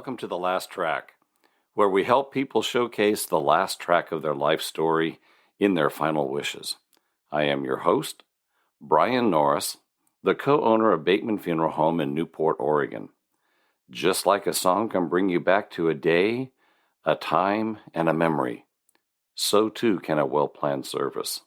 Welcome to The Last Track, where we help people showcase the last track of their life story in their final wishes. I am your host, Brian Norris, the co-owner of Bateman Funeral Home in Newport, Oregon. Just like a song can bring you back to a day, a time, and a memory, so too can a well-planned service.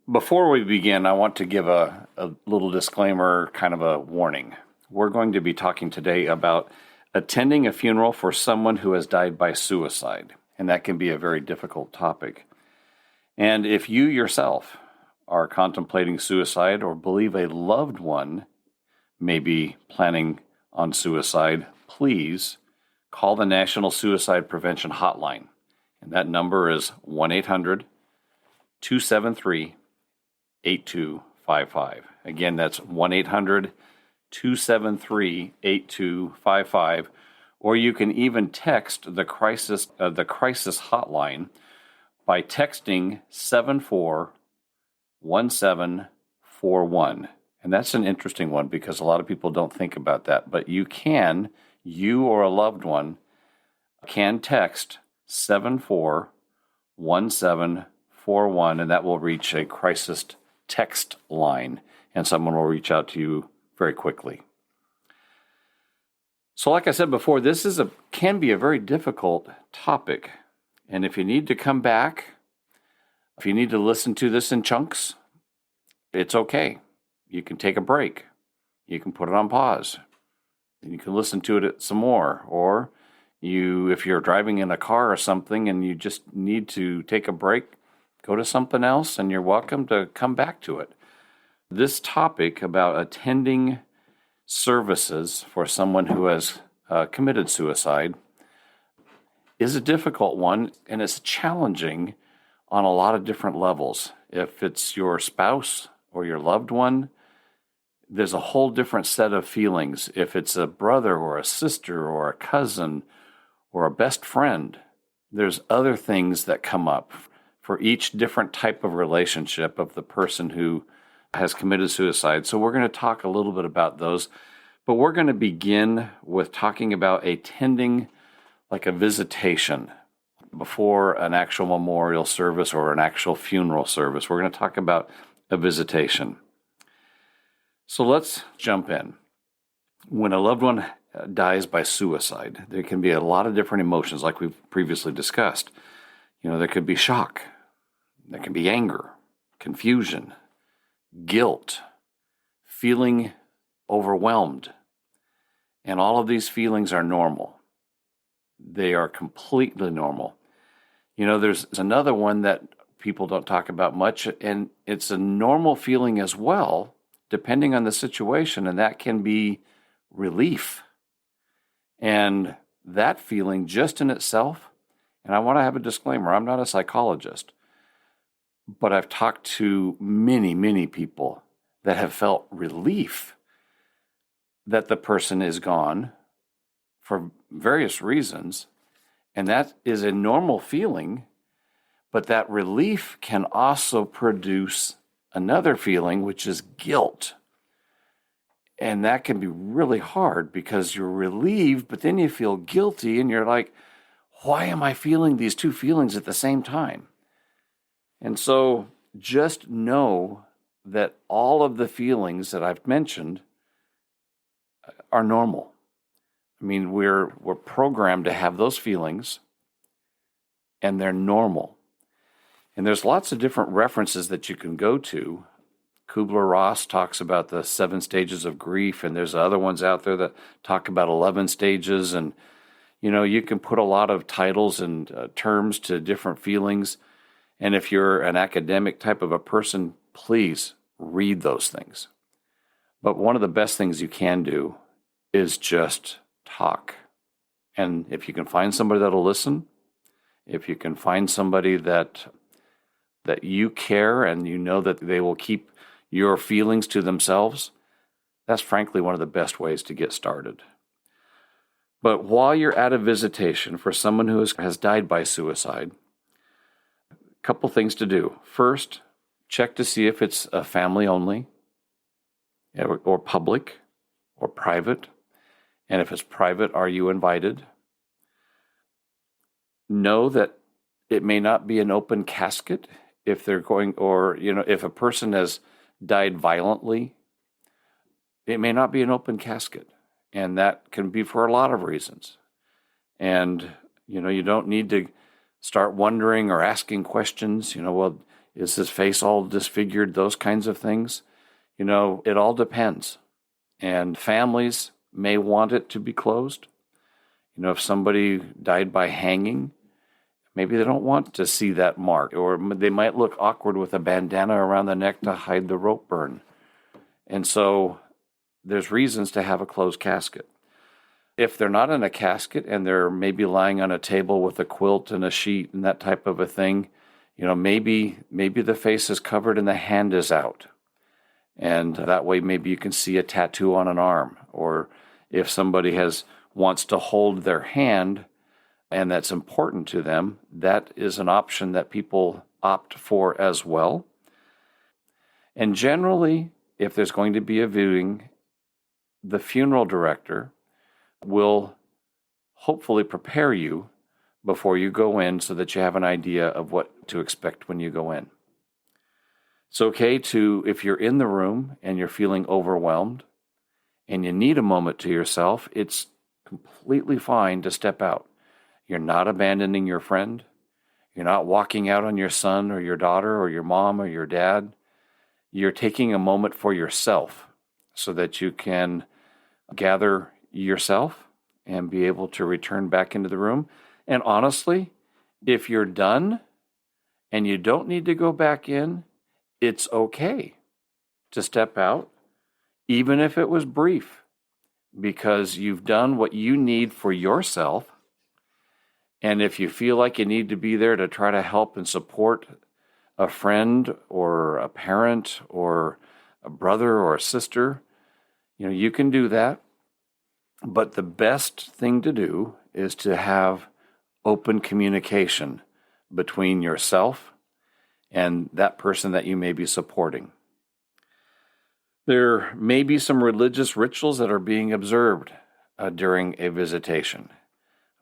Before we begin, I want to give a little disclaimer, kind of a warning. We're going to be talking today about attending a funeral for someone who has died by suicide, and that can be a very difficult topic. And if you yourself are contemplating suicide or believe a loved one may be planning on suicide, please call the National Suicide Prevention Hotline. And that number is 1-800-273-8255. Again, that's 1-800-273-8255, or you can even text the crisis hotline by texting 741741. And that's an interesting one because a lot of people don't think about that, but you or a loved one can text 741741, and that will reach a crisis text line, and someone will reach out to you very quickly. So like I said before, this can be a very difficult topic, and if you need to come back, if you need to listen to this in chunks, it's okay. You can take a break. You can put it on pause, and you can listen to it some more, or if you're driving in a car or something and you just need to take a break, go to something else, and you're welcome to come back to it. This topic about attending services for someone who has committed suicide is a difficult one, and it's challenging on a lot of different levels. If it's your spouse or your loved one, there's a whole different set of feelings. If it's a brother or a sister or a cousin or a best friend, there's other things that come up for each different type of relationship of the person who has committed suicide. So we're going to talk a little bit about those, but we're going to begin with talking about attending like a visitation before an actual memorial service or an actual funeral service. We're going to talk about a visitation. So let's jump in. When a loved one dies by suicide, there can be a lot of different emotions like we've previously discussed. There could be shock. There can be anger, confusion, guilt, feeling overwhelmed. And all of these feelings are normal. They are completely normal. There's another one that people don't talk about much, and it's a normal feeling as well, depending on the situation, and that can be relief. And that feeling just in itself, and I want to have a disclaimer, I'm not a psychologist, but I've talked to many, many people that have felt relief that the person is gone for various reasons, and that is a normal feeling, but that relief can also produce another feeling, which is guilt. And that can be really hard because you're relieved, but then you feel guilty, and you're like, why am I feeling these two feelings at the same time? And so just know that all of the feelings that I've mentioned are normal. I mean, we're programmed to have those feelings, and they're normal. And there's lots of different references that you can go to. Kubler-Ross talks about the 7 stages of grief, and there's other ones out there that talk about 11 stages. And, you can put a lot of titles and terms to different feelings. And if you're an academic type of a person, please read those things. But one of the best things you can do is just talk. And if you can find somebody that'll listen, if you can find somebody that you care and that they will keep your feelings to themselves, that's frankly one of the best ways to get started. But while you're at a visitation for someone who has died by suicide, a couple things to do. First, check to see if it's a family only, or public, or private. And if it's private, are you invited? Know that it may not be an open casket if they're going, or, if a person has died violently, it may not be an open casket. And that can be for a lot of reasons. And, you don't need to start wondering or asking questions, well, is his face all disfigured? Those kinds of things. It all depends. And families may want it to be closed. If somebody died by hanging, maybe they don't want to see that mark, or they might look awkward with a bandana around the neck to hide the rope burn. And so there's reasons to have a closed casket. If they're not in a casket and they're maybe lying on a table with a quilt and a sheet and that type of a thing, maybe the face is covered and the hand is out. And that way maybe you can see a tattoo on an arm. Or if somebody wants to hold their hand and that's important to them, that is an option that people opt for as well. And generally, if there's going to be a viewing, the funeral director will hopefully prepare you before you go in so that you have an idea of what to expect when you go in. It's okay if you're in the room and you're feeling overwhelmed and you need a moment to yourself, it's completely fine to step out. You're not abandoning your friend. You're not walking out on your son or your daughter or your mom or your dad. You're taking a moment for yourself so that you can gather yourself and be able to return back into the room. And honestly, if you're done and you don't need to go back in, it's okay to step out, even if it was brief, because you've done what you need for yourself. And if you feel like you need to be there to try to help and support a friend or a parent or a brother or a sister, you can do that. But the best thing to do is to have open communication between yourself and that person that you may be supporting. There may be some religious rituals that are being observed during a visitation.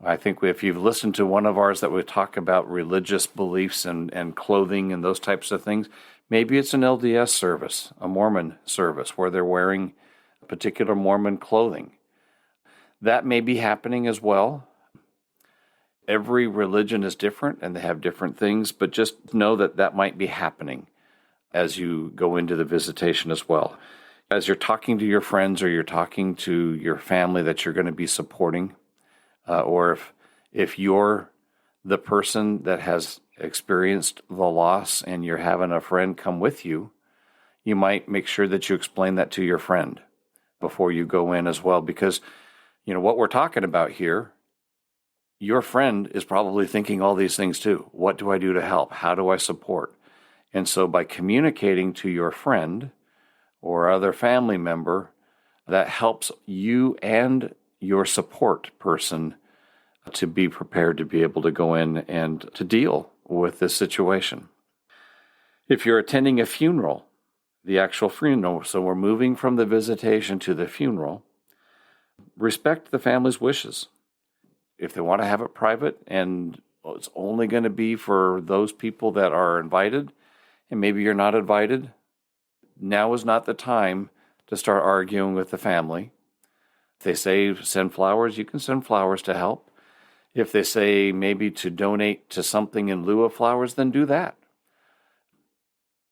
I think if you've listened to one of ours that we talk about religious beliefs and clothing and those types of things, maybe it's an LDS service, a Mormon service, where they're wearing particular Mormon clothing. That may be happening as well. Every religion is different and they have different things, but just know that might be happening as you go into the visitation as well. As you're talking to your friends or you're talking to your family that you're going to be supporting, or if you're the person that has experienced the loss and you're having a friend come with you, you might make sure that you explain that to your friend before you go in as well, because what we're talking about here, your friend is probably thinking all these things too. What do I do to help? How do I support? And so by communicating to your friend or other family member, that helps you and your support person to be prepared to be able to go in and to deal with this situation. If you're attending a funeral, the actual funeral, so we're moving from the visitation to the funeral, respect the family's wishes. If they want to have it private and it's only going to be for those people that are invited, and maybe you're not invited, now is not the time to start arguing with the family. If they say send flowers, you can send flowers to help. If they say maybe to donate to something in lieu of flowers, then do that.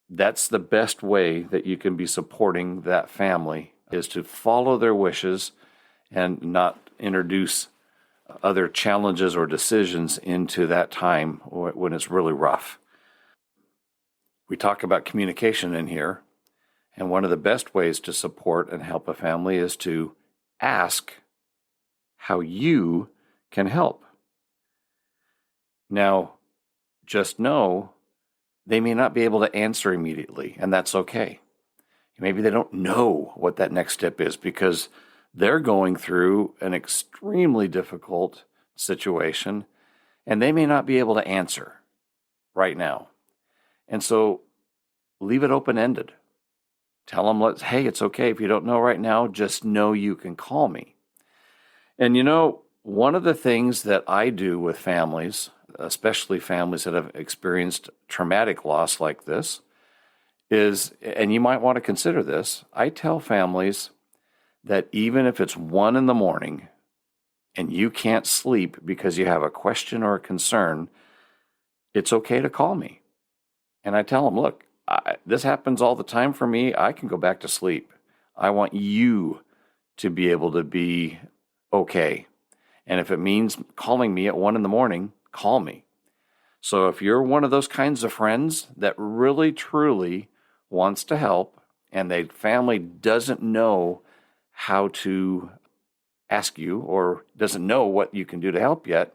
That's the best way that you can be supporting that family, is to follow their wishes and not introduce other challenges or decisions into that time when it's really rough. We talk about communication in here, and one of the best ways to support and help a family is to ask how you can help. Now, just know they may not be able to answer immediately, and that's okay. Maybe they don't know what that next step is because They're going through an extremely difficult situation, and they may not be able to answer right now. And so leave it open-ended. Tell them, hey, it's okay if you don't know right now, just know you can call me. And one of the things that I do with families, especially families that have experienced traumatic loss like this, is, and you might want to consider this, I tell families that even if it's 1 a.m. and you can't sleep because you have a question or a concern, it's okay to call me. And I tell them, look, this happens all the time for me. I can go back to sleep. I want you to be able to be okay. And if it means calling me at 1 a.m, call me. So if you're one of those kinds of friends that really, truly wants to help, and the family doesn't know how to ask you or doesn't know what you can do to help yet,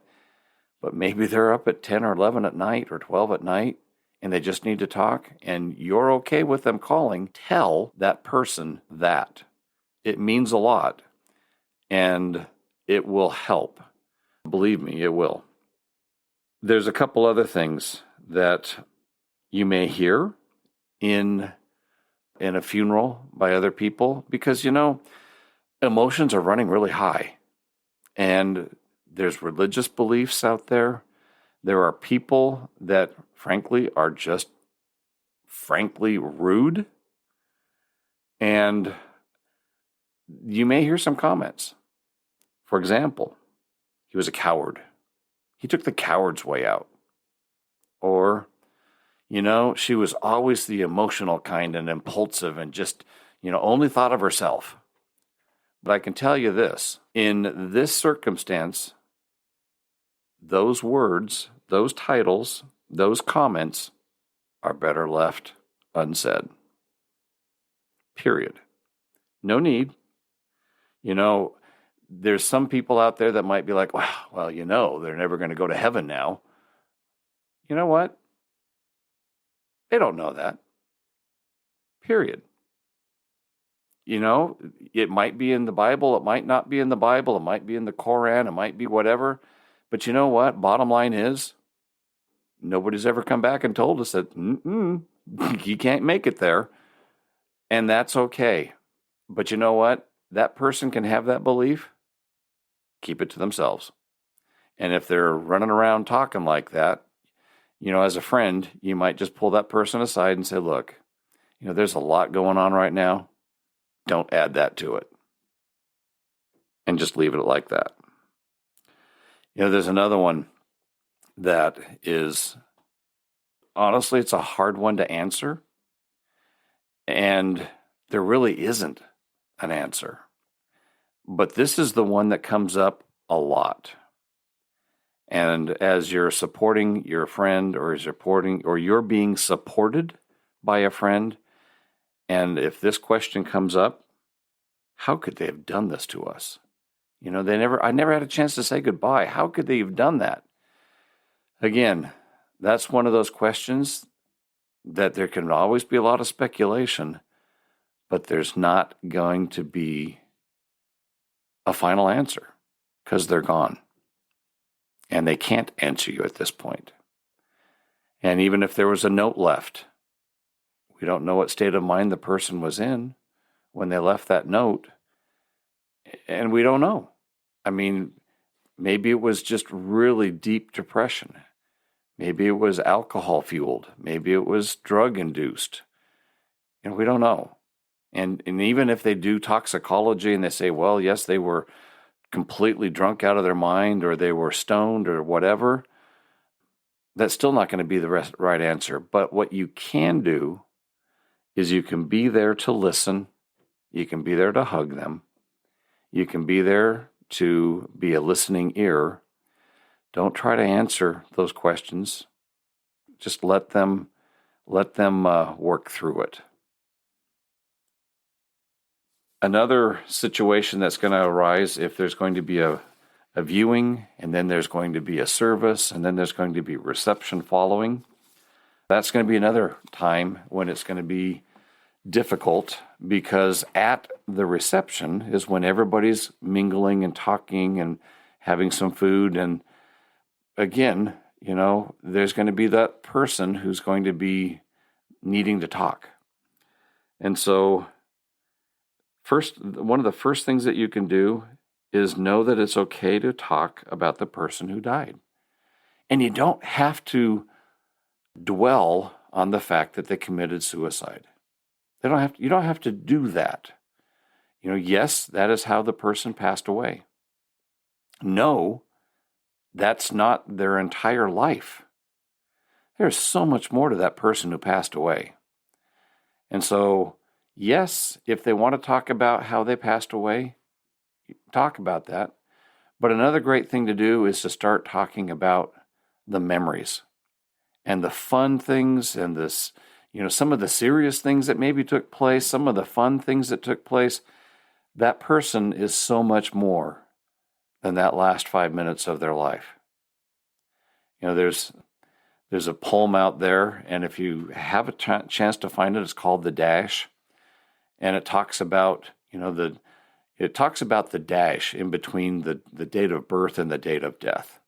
but maybe they're up at 10 or 11 at night or 12 at night, and they just need to talk, and you're okay with them calling, tell that person that. It means a lot, and it will help. Believe me, it will. There's a couple other things that you may hear in a funeral by other people, because, emotions are running really high, and there's religious beliefs out there. There are people that, frankly, are just rude. And you may hear some comments. For example, he was a coward. He took the coward's way out. Or, she was always the emotional kind and impulsive and just, only thought of herself. But I can tell you this, in this circumstance, those words, those titles, those comments are better left unsaid. Period. No need. There's some people out there that might be like, well, they're never going to go to heaven now. You know what? They don't know that. Period. It might be in the Bible. It might not be in the Bible. It might be in the Koran. It might be whatever. But you know what? Bottom line is, nobody's ever come back and told us that you can't make it there. And that's okay. But you know what? That person can have that belief. Keep it to themselves. And if they're running around talking like that, as a friend, you might just pull that person aside and say, look, there's a lot going on right now. Don't add that to it. And just leave it like that. There's another one that is, honestly, it's a hard one to answer. And there really isn't an answer. But this is the one that comes up a lot. And as you're supporting your friend or you're being supported by a friend, and if this question comes up, how could they have done this to us? I never had a chance to say goodbye. How could they have done that? Again, that's one of those questions that there can always be a lot of speculation, but there's not going to be a final answer because they're gone. And they can't answer you at this point. And even if there was a note left, we don't know what state of mind the person was in when they left that note. And we don't know. I mean, maybe it was just really deep depression. Maybe it was alcohol fueled. Maybe it was drug induced. We don't know. And even if they do toxicology and they say, well, yes, they were completely drunk out of their mind or they were stoned or whatever, that's still not going to be the right answer. But what you can do is you can be there to listen. You can be there to hug them. You can be there to be a listening ear. Don't try to answer those questions. Just let them work through it. Another situation that's going to arise if there's going to be a viewing, and then there's going to be a service, and then there's going to be reception following. That's going to be another time when it's going to be difficult, because at the reception is when everybody's mingling and talking and having some food. And again, there's going to be that person who's going to be needing to talk. And so one of the first things that you can do is know that it's okay to talk about the person who died. And you don't have to dwell on the fact that they committed suicide. You don't have to do that. Yes, that is how the person passed away. No, that's not their entire life. There's so much more to that person who passed away. And so, yes, if they want to talk about how they passed away, talk about that. But another great thing to do is to start talking about the memories and the fun things and this, some of the serious things that maybe took place, some of the fun things that took place. That person is so much more than that last 5 minutes of their life. There's a poem out there, and if you have a chance to find it, it's called The Dash, and it talks about, the dash in between the date of birth and the date of death.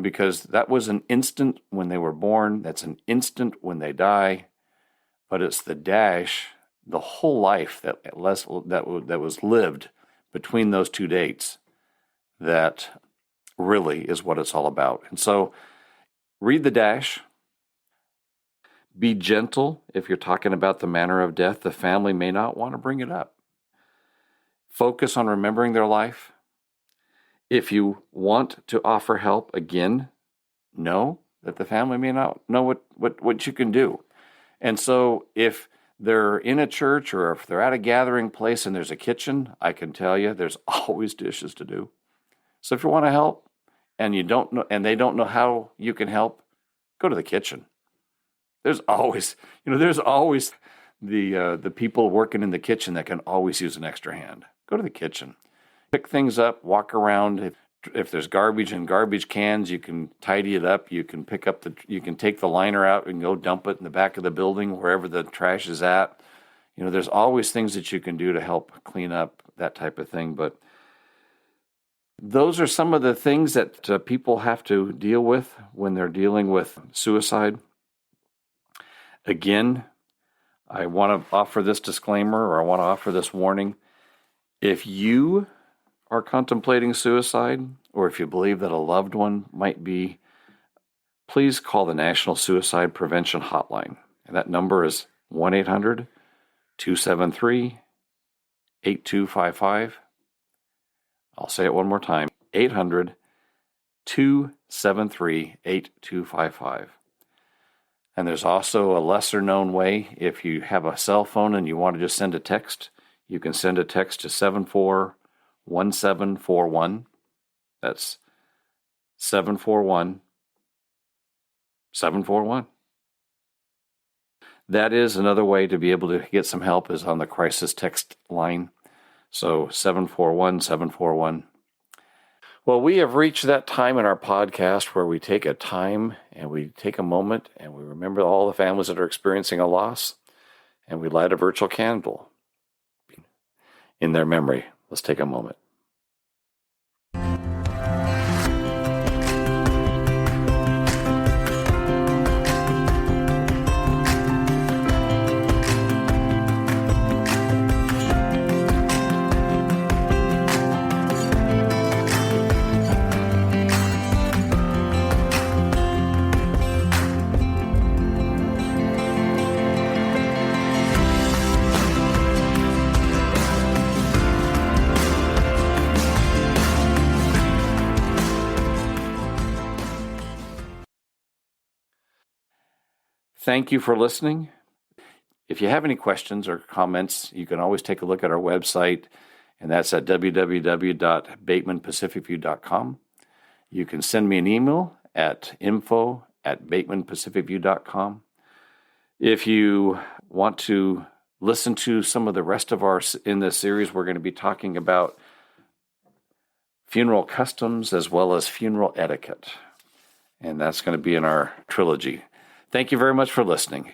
Because that was an instant when they were born, that's an instant when they die, but it's the dash, the whole life that was lived between those two dates that really is what it's all about. And so read The Dash. Be gentle if you're talking about the manner of death. The family may not want to bring it up. Focus on remembering their life. If you want to offer help, again, know that the family may not know what you can do. And so if they're in a church or if they're at a gathering place and there's a kitchen, I can tell you there's always dishes to do. So if you want to help and you don't know, and they don't know how you can help, go to the kitchen. There's always the people working in the kitchen that can always use an extra hand. Go to the kitchen. Pick things up, walk around. If there's garbage in garbage cans, you can tidy it up. You can you can take the liner out and go dump it in the back of the building, wherever the trash is at. There's always things that you can do to help clean up, that type of thing. But those are some of the things that people have to deal with when they're dealing with suicide. Again, I want to offer this disclaimer, or I want to offer this warning. If you are contemplating suicide, or if you believe that a loved one might be, please call the National Suicide Prevention Hotline. And that number is 1-800-273-8255. I'll say it one more time, 800-273-8255. And there's also a lesser known way. If you have a cell phone and you want to just send a text, you can send a text to 741741. That's 741. That is another way to be able to get some help, is on the crisis text line. So 741. Well, we have reached that time in our podcast where we take a time and we take a moment and we remember all the families that are experiencing a loss, and we light a virtual candle in their memory. Let's take a moment. Thank you for listening. If you have any questions or comments, you can always take a look at our website, and that's at www.batemanpacificview.com. You can send me an email at info@batemanpacificview.com. If you want to listen to some of the rest of in this series, we're going to be talking about funeral customs as well as funeral etiquette. And that's going to be in our trilogy. Thank you very much for listening.